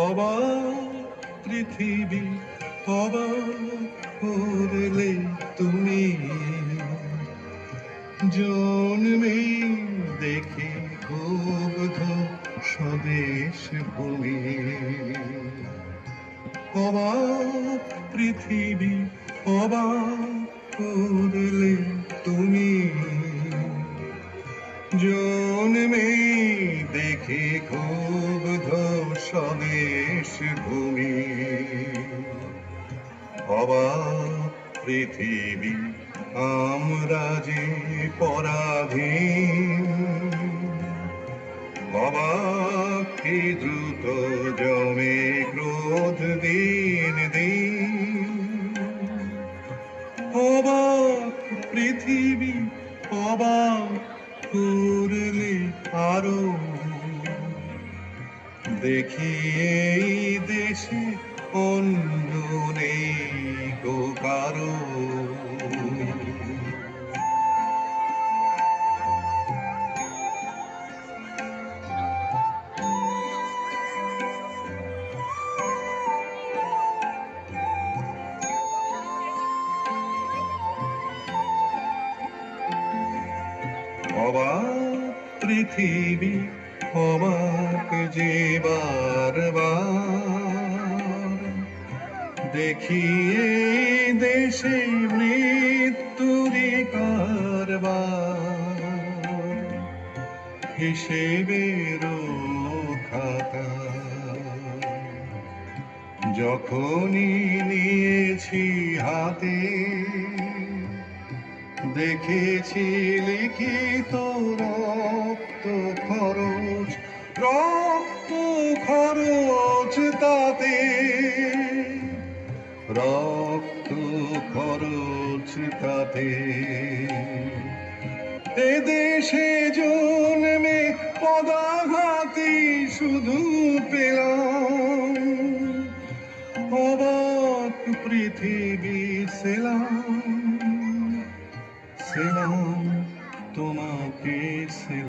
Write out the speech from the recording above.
অবাক পৃথিবী অবাক করলে তুমি জন্মে দেখে ক্ষুব্ধ স্বদেশ ভূমি। অবাক পৃথিবী অবাক করলে তুমি জন্মে দেখে ক্ষুব্ধ স্বদেশ ভূমি। অবাক পৃথিবী আমরা যে পরাধীন, অবাক কি দ্রুত জমে ক্রোধ দিন দিন। অবাক পৃথিবী অবাক করলে আরো দেখি এই দেশে অন্য নেই গো কারো। অবাক পৃথিবী অবাক যে বারবার দেখি এই দেশে মৃত্যুরই কারবার। হিসেবেরও খাতা যখনই নিয়েছি হাতে, দেখেছি লিখিত রক্ত খরচ রক্ত খরচ তাতে। রক্ত খরচ তাতে এদেশে জন্মে পদাঘাতী শুধু পেলাম। অবাক পৃথিবী সেলাম সেলাম তোমাকে সেলাম।